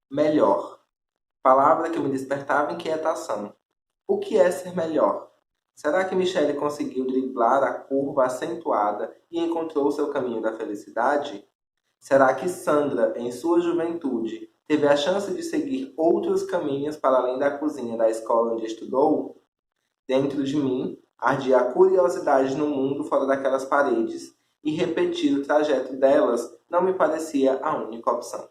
Melhor. Palavra que me despertava inquietação. O que é ser melhor? Será que Michele conseguiu driblar a curva acentuada e encontrou seu caminho da felicidade? Será que Sandra, em sua juventude, teve a chance de seguir outros caminhos para além da cozinha da escola onde estudou? Dentro de mim, ardia a curiosidade no mundo fora daquelas paredes, e repetir o trajeto delas não me parecia a única opção.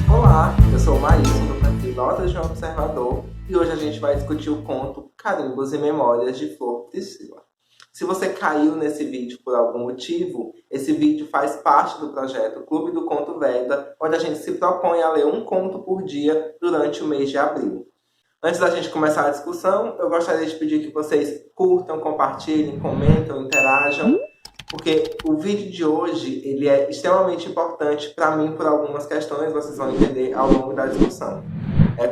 Olá, eu sou o Maílson do perfil Notas de um Observador e hoje a gente vai discutir o conto Carimbos e Memórias de Flor Priscila. Se você caiu nesse vídeo por algum motivo, esse vídeo faz parte do projeto Clube do Conto Veda, onde a gente se propõe a ler um conto por dia durante o mês de abril. Antes da gente começar a discussão, eu gostaria de pedir que vocês curtam, compartilhem, comentem, interajam, porque o vídeo de hoje ele é extremamente importante para mim por algumas questões, vocês vão entender ao longo da discussão.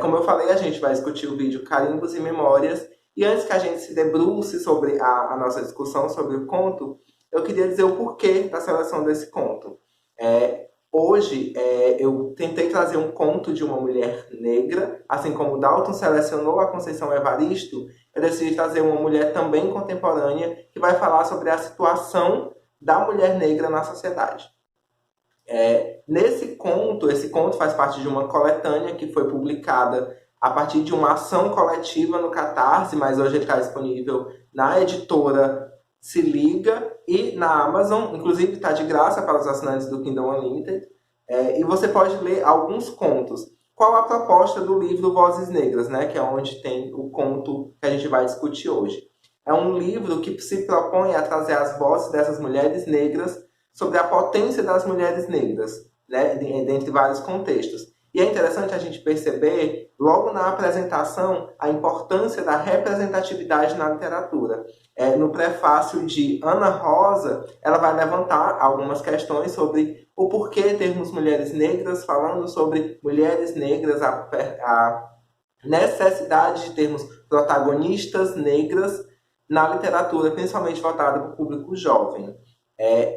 Como eu falei, a gente vai discutir o vídeo Carimbos e Memórias, e antes que a gente se debruce sobre a nossa discussão sobre o conto, eu queria dizer o porquê da seleção desse conto. Hoje eu tentei trazer um conto de uma mulher negra, assim como Dalton selecionou a Conceição Evaristo, eu decidi trazer uma mulher também contemporânea que vai falar sobre a situação da mulher negra na sociedade. Esse conto faz parte de uma coletânea que foi publicada a partir de uma ação coletiva no Catarse, mas hoje ele está disponível na editora Se Liga e na Amazon, inclusive está de graça para os assinantes do Kindle Unlimited, e você pode ler alguns contos. Qual a proposta do livro Vozes Negras, né, que é onde tem o conto que a gente vai discutir hoje? É um livro que se propõe a trazer as vozes dessas mulheres negras sobre a potência das mulheres negras, né, dentre vários contextos. E é interessante a gente perceber, logo na apresentação, a importância da representatividade na literatura. No prefácio de Ana Rosa, ela vai levantar algumas questões sobre o porquê termos mulheres negras, falando sobre mulheres negras, a necessidade de termos protagonistas negras na literatura, principalmente voltada para o público jovem.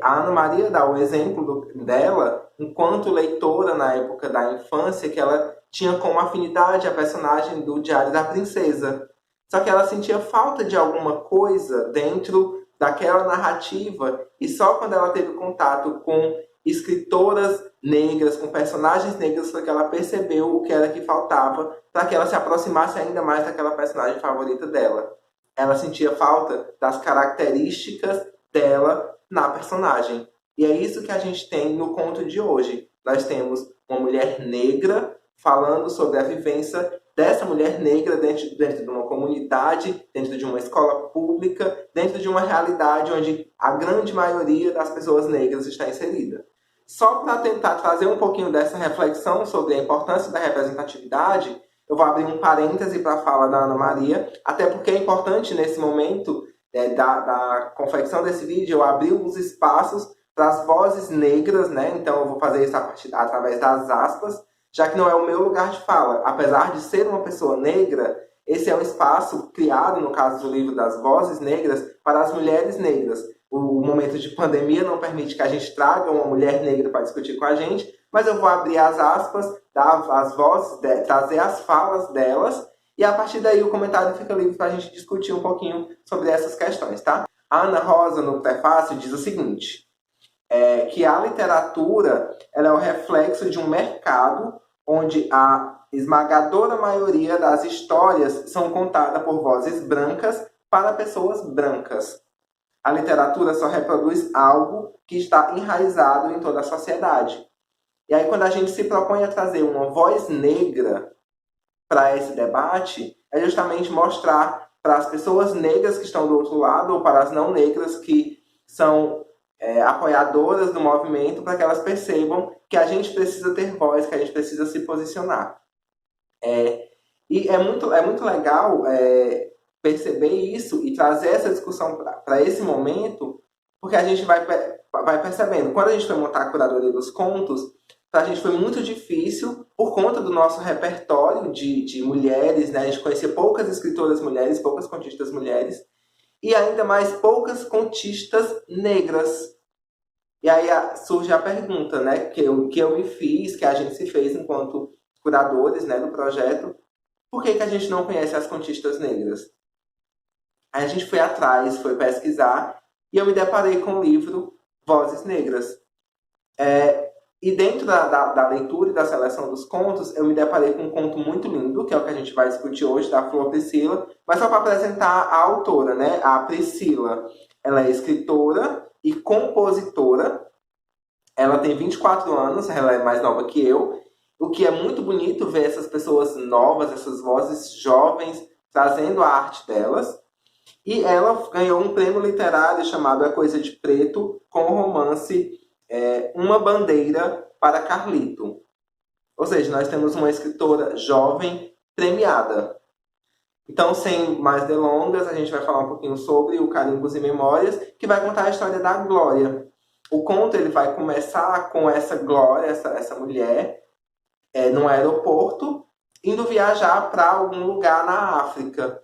A Ana Maria dá o exemplo dela enquanto leitora na época da infância, que ela tinha como afinidade a personagem do Diário da Princesa. Só que ela sentia falta de alguma coisa dentro daquela narrativa, e só quando ela teve contato com escritoras negras, com personagens negras, foi que ela percebeu o que era que faltava para que ela se aproximasse ainda mais daquela personagem favorita dela. Ela sentia falta das características dela na personagem. E é isso que a gente tem no conto de hoje. Nós temos uma mulher negra falando sobre a vivência dessa mulher negra dentro de uma comunidade, dentro de uma escola pública, dentro de uma realidade onde a grande maioria das pessoas negras está inserida. Só para tentar trazer um pouquinho dessa reflexão sobre a importância da representatividade, eu vou abrir um parêntese para a fala da Ana Maria, até porque é importante nesse momento da confecção desse vídeo, eu abri os espaços para as vozes negras, né? Então eu vou fazer isso através das aspas, já que não é o meu lugar de fala. Apesar de ser uma pessoa negra, esse é um espaço criado, no caso do livro das vozes negras, para as mulheres negras. O momento de pandemia não permite que a gente traga uma mulher negra para discutir com a gente, mas eu vou abrir as aspas, dar as vozes, trazer as falas delas, e a partir daí o comentário fica livre para a gente discutir um pouquinho sobre essas questões, tá? A Ana Rosa, no prefácio, diz o seguinte, que a literatura ela é o reflexo de um mercado onde a esmagadora maioria das histórias são contadas por vozes brancas para pessoas brancas. A literatura só reproduz algo que está enraizado em toda a sociedade. E aí, quando a gente se propõe a trazer uma voz negra para esse debate, é justamente mostrar para as pessoas negras que estão do outro lado, ou para as não negras que são apoiadoras do movimento, para que elas percebam que a gente precisa ter voz, que a gente precisa se posicionar. E é muito legal perceber isso e trazer essa discussão para esse momento, porque a gente vai percebendo. Quando a gente foi montar a curadoria dos contos, para a gente foi muito difícil por conta do nosso repertório de mulheres, né? A gente conhecia poucas escritoras mulheres, poucas contistas mulheres, e ainda mais poucas contistas negras. E aí surge a pergunta, né, que eu me fiz, que a gente se fez enquanto curadores, né, do projeto: por que a gente não conhece as contistas negras? Aí a gente foi atrás, foi pesquisar, e eu me deparei com o livro Vozes Negras. E dentro da leitura e da seleção dos contos, eu me deparei com um conto muito lindo, que é o que a gente vai discutir hoje, da Flor Priscila, mas só para apresentar a autora, né? A Priscila, ela é escritora e compositora, ela tem 24 anos, ela é mais nova que eu, o que é muito bonito ver essas pessoas novas, essas vozes jovens, trazendo a arte delas. E ela ganhou um prêmio literário chamado A Coisa de Preto, com o romance Uma Bandeira para Carlito. Ou seja, nós temos uma escritora jovem premiada. Então, sem mais delongas, a gente vai falar um pouquinho sobre o Carimbos e Memórias, que vai contar a história da Glória. O conto ele vai começar com essa Glória, essa mulher, num aeroporto, indo viajar para algum lugar na África.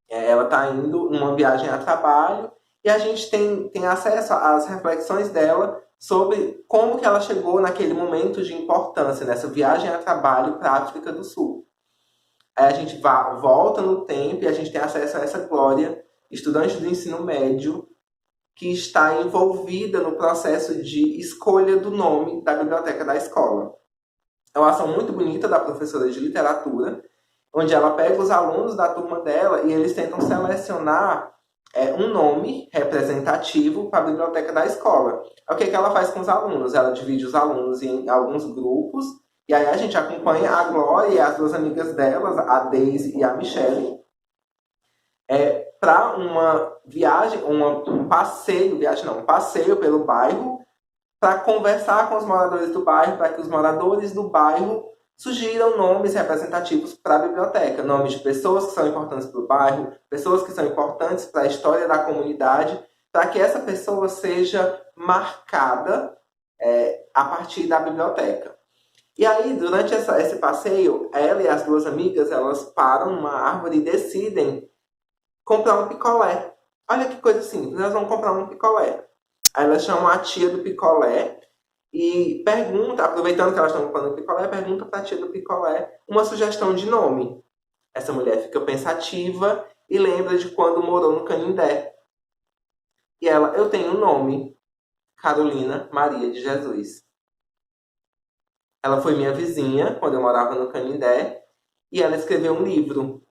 Ela está indo numa viagem a trabalho e a gente tem acesso às reflexões dela sobre como que ela chegou naquele momento de importância, nessa viagem a trabalho para a África do Sul. Aí a gente volta no tempo e a gente tem acesso a essa Glória, estudante do ensino médio, que está envolvida no processo de escolha do nome da biblioteca da escola. É uma ação muito bonita da professora de literatura, onde ela pega os alunos da turma dela e eles tentam selecionar um nome representativo para a biblioteca da escola. O que ela faz com os alunos? Ela divide os alunos em alguns grupos, e aí a gente acompanha a Glória e as duas amigas delas, a Daisy e a Michelle, para uma viagem, um passeio pelo bairro, para conversar com os moradores do bairro, para que os moradores do bairro sugiram nomes representativos para a biblioteca, nomes de pessoas que são importantes para o bairro, pessoas que são importantes para a história da comunidade, para que essa pessoa seja marcada a partir da biblioteca. E aí, durante esse passeio, ela e as duas amigas, elas param numa árvore e decidem comprar um picolé. Olha que coisa simples, elas vão comprar um picolé. Aí elas chamam a tia do picolé e pergunta, aproveitando que elas estão comprando o picolé, pergunta para a tia do picolé uma sugestão de nome. Essa mulher fica pensativa e lembra de quando morou no Canindé. E ela: eu tenho um nome, Carolina Maria de Jesus. Ela foi minha vizinha quando eu morava no Canindé e ela escreveu um livro.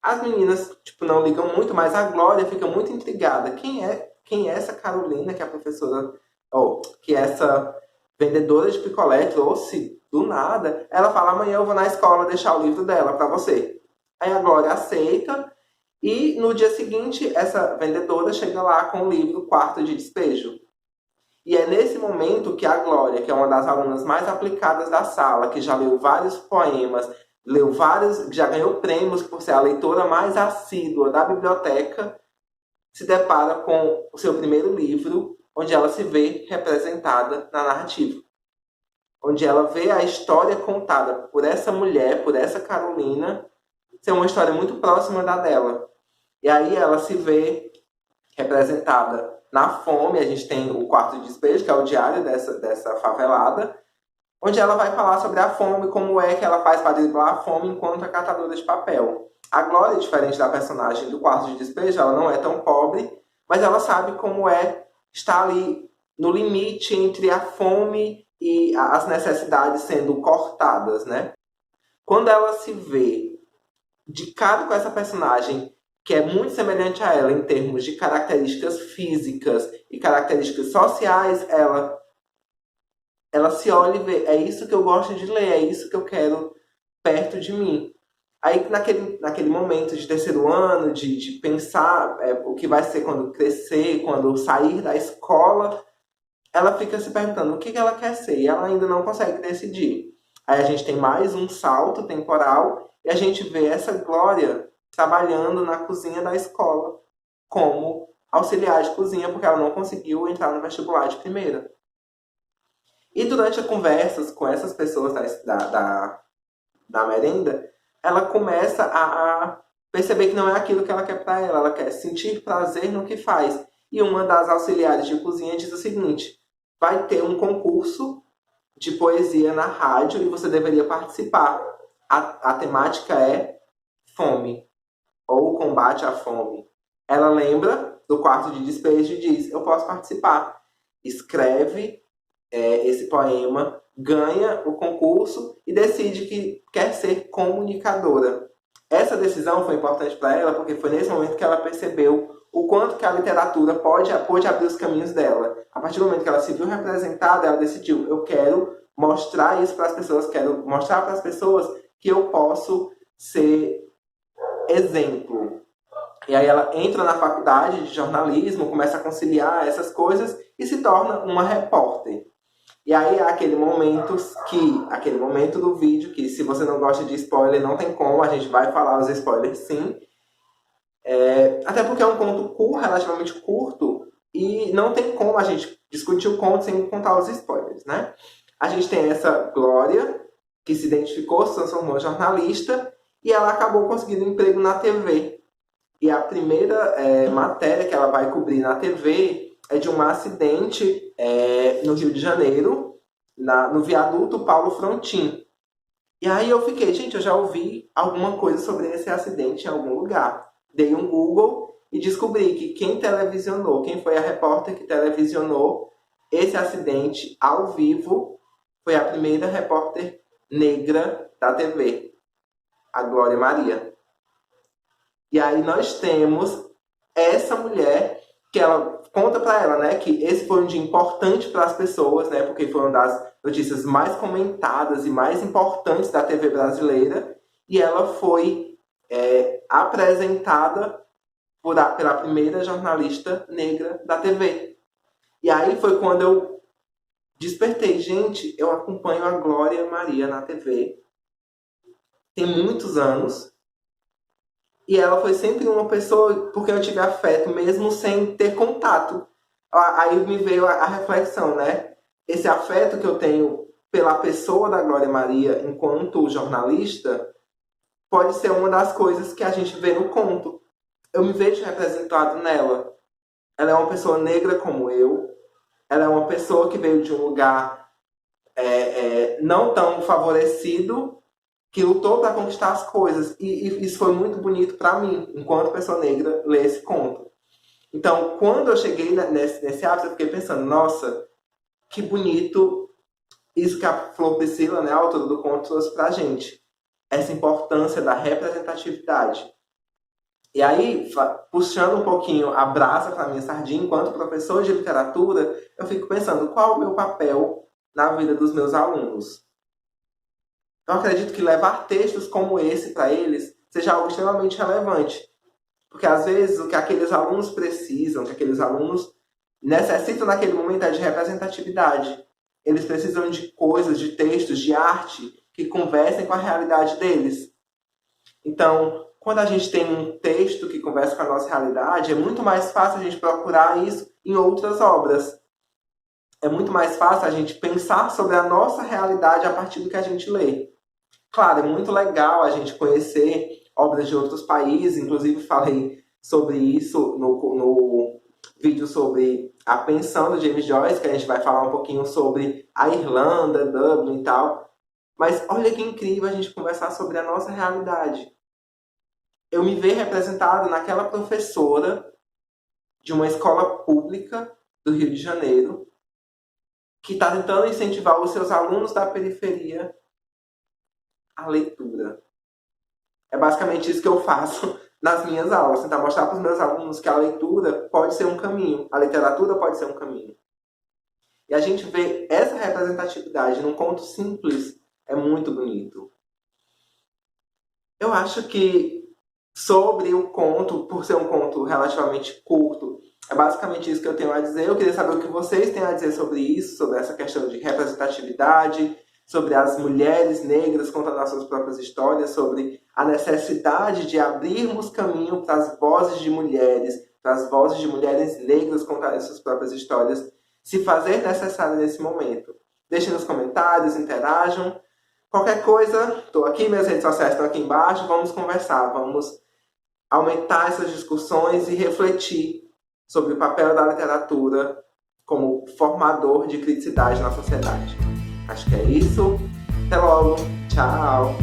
As meninas, não ligam muito, mas a Glória fica muito intrigada. Quem é essa Carolina que a professora, que essa vendedora de picolé trouxe do nada? Ela fala: amanhã eu vou na escola deixar o livro dela para você. Aí a Glória aceita e no dia seguinte essa vendedora chega lá com o livro Quarto de Despejo. E é nesse momento que a Glória, que é uma das alunas mais aplicadas da sala, que já leu vários poemas, já ganhou prêmios por ser a leitora mais assídua da biblioteca, se depara com o seu primeiro livro, onde ela se vê representada na narrativa. Onde ela vê a história contada por essa mulher, por essa Carolina, ser uma história muito próxima da dela. E aí ela se vê representada na fome. A gente tem o Quarto de Despejo, que é o diário dessa favelada, onde ela vai falar sobre a fome, como é que ela faz para driblar a fome enquanto é catadora de papel. A Glória, diferente da personagem do Quarto de Despejo, ela não é tão pobre, mas ela sabe como é estar ali no limite entre a fome e as necessidades sendo cortadas, né? Quando ela se vê de cara com essa personagem, que é muito semelhante a ela em termos de características físicas e características sociais, ela se olha e vê: é isso que eu gosto de ler, é isso que eu quero perto de mim. Aí, naquele momento de terceiro ano, de pensar o que vai ser quando crescer, quando sair da escola, ela fica se perguntando o que ela quer ser, e ela ainda não consegue decidir. Aí a gente tem mais um salto temporal, e a gente vê essa Glória trabalhando na cozinha da escola, como auxiliar de cozinha, porque ela não conseguiu entrar no vestibular de primeira. E durante as conversas com essas pessoas da merenda, ela começa a perceber que não é aquilo que ela quer para ela quer sentir prazer no que faz. E uma das auxiliares de cozinha diz o seguinte: vai ter um concurso de poesia na rádio e você deveria participar. A temática é fome, ou o combate à fome. Ela lembra do quarto de despejo e diz: eu posso participar. Escreve esse poema, ganha o concurso e decide que quer ser comunicadora. Essa decisão foi importante para ela porque foi nesse momento que ela percebeu o quanto que a literatura pôde abrir os caminhos dela. A partir do momento que ela se viu representada, ela decidiu: eu quero mostrar isso para as pessoas, quero mostrar para as pessoas que eu posso ser exemplo. E aí ela entra na faculdade de jornalismo, começa a conciliar essas coisas e se torna uma repórter. E aí há aquele momento do vídeo que, se você não gosta de spoiler, não tem como, a gente vai falar os spoilers sim. Até porque é um conto relativamente curto, e não tem como a gente discutir o conto sem contar os spoilers, né? A gente tem essa Glória, que se identificou, se transformou em jornalista, e ela acabou conseguindo um emprego na TV. E a primeira matéria que ela vai cobrir na TV é de um acidente no Rio de Janeiro, no viaduto Paulo Frontin. E aí eu fiquei, gente, eu já ouvi alguma coisa sobre esse acidente em algum lugar. Dei um Google e descobri que quem foi a repórter que televisionou esse acidente ao vivo, foi a primeira repórter negra da TV, a Glória Maria. E aí nós temos essa mulher que ela conta para ela, né, que esse foi um dia importante para as pessoas, né, porque foi uma das notícias mais comentadas e mais importantes da TV brasileira, e ela foi apresentada pela primeira jornalista negra da TV. E aí foi quando eu despertei, gente, eu acompanho a Glória Maria na TV tem muitos anos. E ela foi sempre uma pessoa porque eu tive afeto, mesmo sem ter contato. Aí me veio a reflexão, né? Esse afeto que eu tenho pela pessoa da Glória Maria enquanto jornalista pode ser uma das coisas que a gente vê no conto. Eu me vejo representado nela. Ela é uma pessoa negra como eu. Ela é uma pessoa que veio de um lugar não tão favorecido, que lutou para conquistar as coisas. E isso foi muito bonito para mim, enquanto pessoa negra, ler esse conto. Então, quando eu cheguei nesse ápice, eu fiquei pensando, nossa, que bonito isso que a Flor Priscila, né, a autora do conto, trouxe pra gente. Essa importância da representatividade. E aí, puxando um pouquinho a brasa para minha sardinha, enquanto professor de literatura, eu fico pensando, qual é o meu papel na vida dos meus alunos? Eu acredito que levar textos como esse para eles seja algo extremamente relevante. Porque, às vezes, o que aqueles alunos precisam, o que aqueles alunos necessitam naquele momento é de representatividade. Eles precisam de coisas, de textos, de arte que conversem com a realidade deles. Então, quando a gente tem um texto que conversa com a nossa realidade, é muito mais fácil a gente procurar isso em outras obras. É muito mais fácil a gente pensar sobre a nossa realidade a partir do que a gente lê. Claro, é muito legal a gente conhecer obras de outros países, inclusive falei sobre isso no vídeo sobre a pensão do James Joyce, que a gente vai falar um pouquinho sobre a Irlanda, Dublin e tal. Mas olha que incrível a gente conversar sobre a nossa realidade. Eu me vejo representado naquela professora de uma escola pública do Rio de Janeiro que está tentando incentivar os seus alunos da periferia a leitura. É basicamente isso que eu faço nas minhas aulas, tentar mostrar para os meus alunos que a leitura pode ser um caminho, a literatura pode ser um caminho. E a gente vê essa representatividade num conto simples, é muito bonito. Eu acho que sobre o conto, por ser um conto relativamente curto, é basicamente isso que eu tenho a dizer. Eu queria saber o que vocês têm a dizer sobre isso, sobre essa questão de representatividade, sobre as mulheres negras contando as suas próprias histórias, sobre a necessidade de abrirmos caminho para as vozes de mulheres, para as vozes de mulheres negras contarem suas próprias histórias, se fazer necessário nesse momento. Deixem nos comentários, interajam. Qualquer coisa, estou aqui, minhas redes sociais estão aqui embaixo, vamos conversar, vamos aumentar essas discussões e refletir sobre o papel da literatura como formador de criticidade na sociedade. Acho que é isso. Até logo. Tchau.